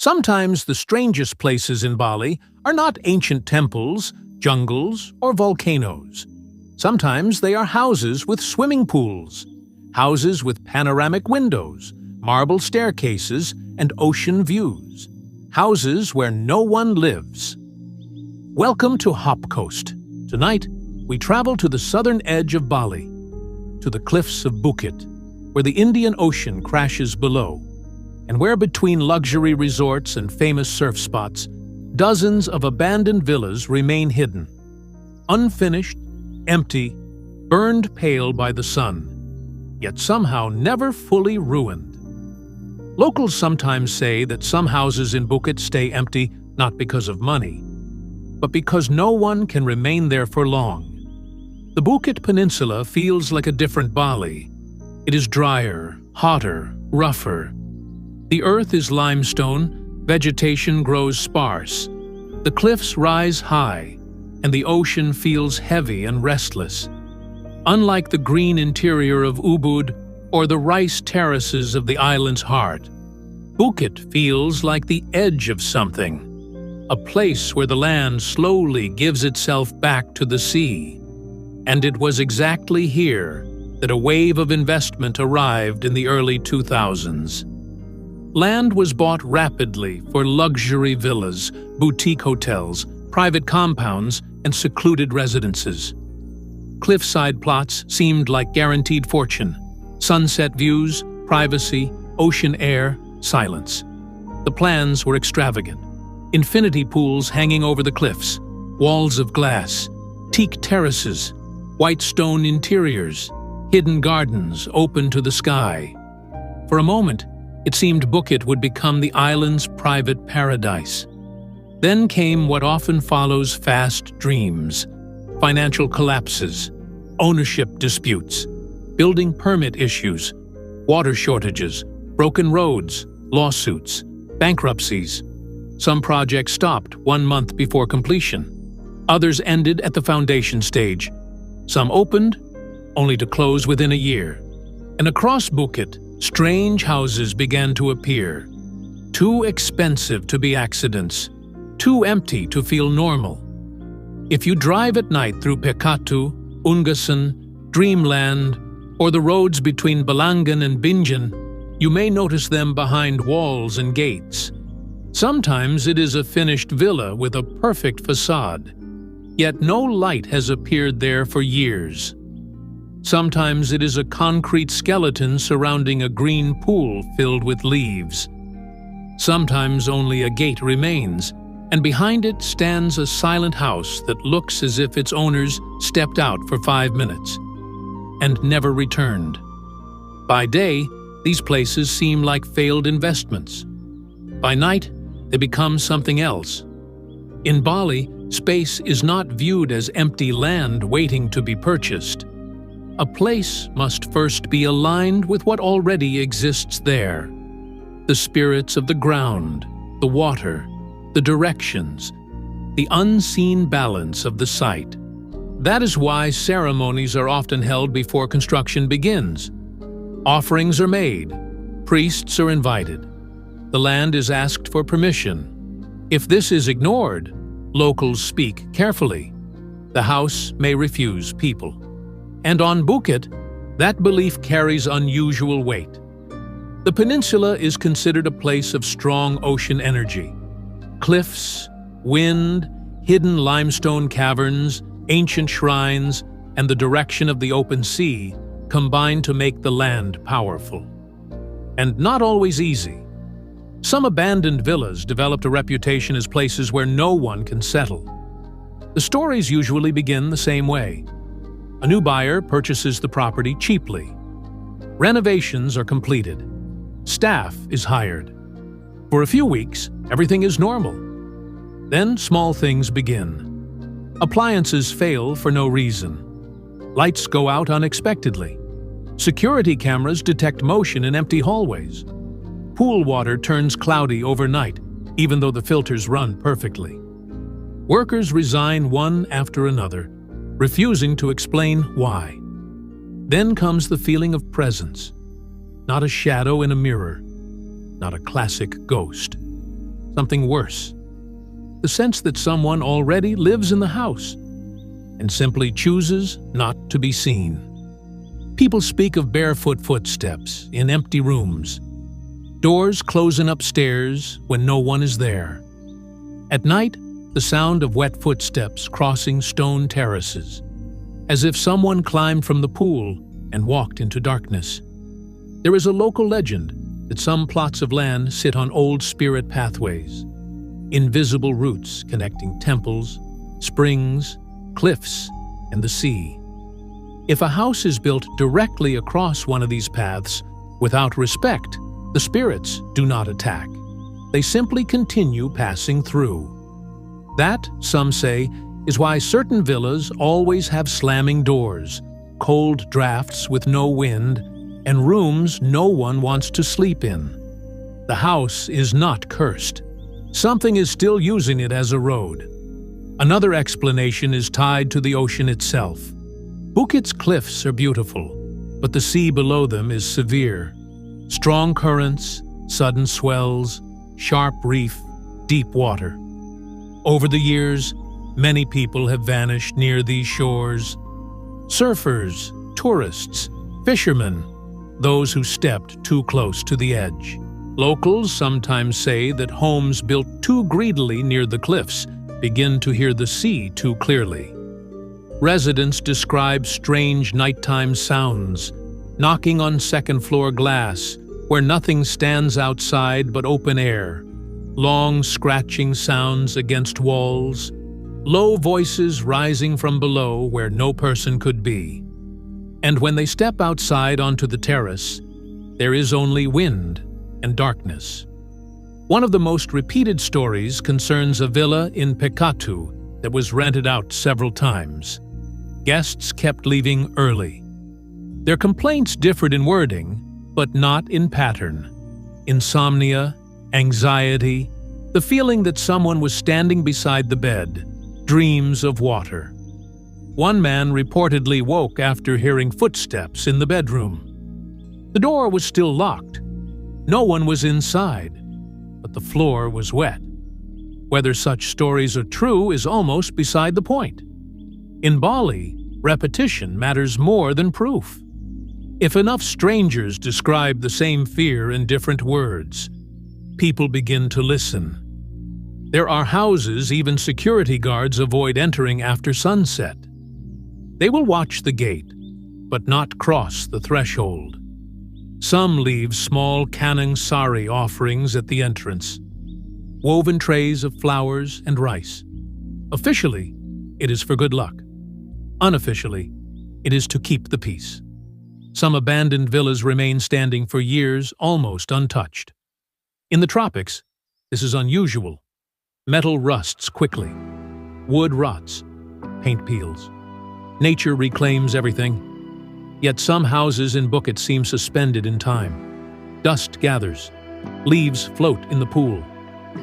Sometimes the strangest places in Bali are not ancient temples, jungles, or volcanoes. Sometimes they are houses with swimming pools, houses with panoramic windows, marble staircases, and ocean views, houses where no one lives. Welcome to Hop Coast. Tonight, we travel to the southern edge of Bali, to the cliffs of Bukit, where the Indian Ocean crashes below, and where between luxury resorts and famous surf spots, dozens of abandoned villas remain hidden, unfinished, empty, burned pale by the sun, yet somehow never fully ruined. Locals sometimes say that some houses in Bukit stay empty not because of money, but because no one can remain there for long. The Bukit Peninsula feels like a different Bali. It is drier, hotter, rougher. The earth is limestone, vegetation grows sparse, the cliffs rise high, and the ocean feels heavy and restless. Unlike the green interior of Ubud or the rice terraces of the island's heart, Bukit feels like the edge of something, a place where the land slowly gives itself back to the sea. And it was exactly here that a wave of investment arrived in the early 2000s. Land was bought rapidly for luxury villas, boutique hotels, private compounds, and secluded residences. Cliffside plots seemed like guaranteed fortune. Sunset views, privacy, ocean air, silence. The plans were extravagant. Infinity pools hanging over the cliffs, walls of glass, teak terraces, white stone interiors, hidden gardens open to the sky. For a moment, it seemed Bukit would become the island's private paradise. Then came what often follows fast dreams: financial collapses, ownership disputes, building permit issues, water shortages, broken roads, lawsuits, bankruptcies. Some projects stopped 1 month before completion. Others ended at the foundation stage. Some opened, only to close within a year. And across Bukit, strange houses began to appear. Too expensive to be accidents, too empty to feel normal. If you drive at night through Pekatu, Ungasan, Dreamland, or the roads between Balangan and Binjan, you may notice them behind walls and gates. Sometimes it is a finished villa with a perfect facade, yet no light has appeared there for years. Sometimes it is a concrete skeleton surrounding a green pool filled with leaves. Sometimes only a gate remains, and behind it stands a silent house that looks as if its owners stepped out for 5 minutes and never returned. By day, these places seem like failed investments. By night, they become something else. In Bali, space is not viewed as empty land waiting to be purchased. A place must first be aligned with what already exists there. The spirits of the ground, the water, the directions, the unseen balance of the site. That is why ceremonies are often held before construction begins. Offerings are made, priests are invited. The land is asked for permission. If this is ignored, locals speak carefully. The house may refuse people. And on Bukit, that belief carries unusual weight. The peninsula is considered a place of strong ocean energy. Cliffs, wind, hidden limestone caverns, ancient shrines, and the direction of the open sea combine to make the land powerful. And not always easy. Some abandoned villas developed a reputation as places where no one can settle. The stories usually begin the same way. A new buyer purchases the property cheaply. Renovations are completed. Staff is hired. For a few weeks, everything is normal. Then small things begin. Appliances fail for no reason. Lights go out unexpectedly. Security cameras detect motion in empty hallways. Pool water turns cloudy overnight, even though the filters run perfectly. Workers resign one after another, refusing to explain why. Then comes the feeling of presence. Not a shadow in a mirror, not a classic ghost, something worse. The sense that someone already lives in the house and simply chooses not to be seen. People speak of barefoot footsteps in empty rooms, doors closing upstairs when no one is there. At night, the sound of wet footsteps crossing stone terraces, as if someone climbed from the pool and walked into darkness. There is a local legend that some plots of land sit on old spirit pathways, invisible routes connecting temples, springs, cliffs, and the sea. If a house is built directly across one of these paths without respect, the spirits do not attack. They simply continue passing through. That, some say, is why certain villas always have slamming doors, cold drafts with no wind, and rooms no one wants to sleep in. The house is not cursed. Something is still using it as a road. Another explanation is tied to the ocean itself. Phuket's cliffs are beautiful, but the sea below them is severe. Strong currents, sudden swells, sharp reef, deep water. Over the years, many people have vanished near these shores. Surfers, tourists, fishermen, those who stepped too close to the edge. Locals sometimes say that homes built too greedily near the cliffs begin to hear the sea too clearly. Residents describe strange nighttime sounds, knocking on second-floor glass, where nothing stands outside but open air, long scratching sounds against walls, low voices rising from below where no person could be. And when they step outside onto the terrace, there is only wind and darkness. One of the most repeated stories concerns a villa in Pekatu that was rented out several times. Guests kept leaving early. Their complaints differed in wording, but not in pattern. Insomnia, anxiety, the feeling that someone was standing beside the bed, dreams of water. One man reportedly woke after hearing footsteps in the bedroom. The door was still locked. No one was inside, but the floor was wet. Whether such stories are true is almost beside the point. In Bali, repetition matters more than proof. If enough strangers describe the same fear in different words, people begin to listen. There are houses even security guards avoid entering after sunset. They will watch the gate, but not cross the threshold. Some leave small kanang sari offerings at the entrance, woven trays of flowers and rice. Officially, it is for good luck. Unofficially, it is to keep the peace. Some abandoned villas remain standing for years, almost untouched. In the tropics, this is unusual. Metal rusts quickly. Wood rots. Paint peels. Nature reclaims everything. Yet some houses in Phuket seem suspended in time. Dust gathers. Leaves float in the pool.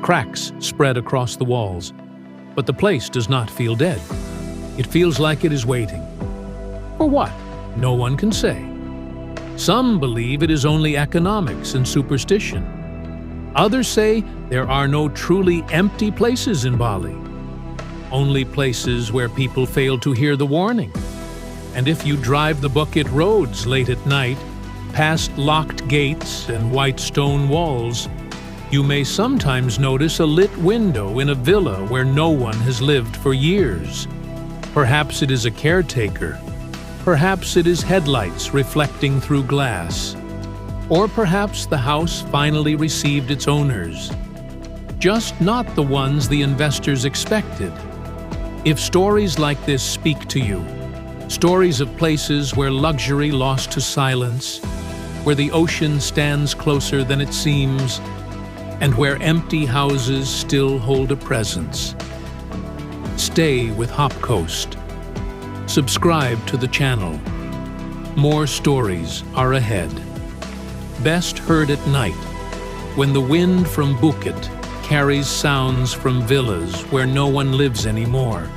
Cracks spread across the walls. But the place does not feel dead. It feels like it is waiting. For what? No one can say. Some believe it is only economics and superstition. Others say there are no truly empty places in Bali. Only places where people fail to hear the warning. And if you drive the Phuket roads late at night, past locked gates and white stone walls, you may sometimes notice a lit window in a villa where no one has lived for years. Perhaps it is a caretaker. Perhaps it is headlights reflecting through glass. Or perhaps the house finally received its owners. Just not the ones the investors expected. If stories like this speak to you, stories of places where luxury lost to silence, where the ocean stands closer than it seems, and where empty houses still hold a presence, stay with Hop Coast. Subscribe to the channel. More stories are ahead. Best heard at night, when the wind from Phuket carries sounds from villas where no one lives anymore.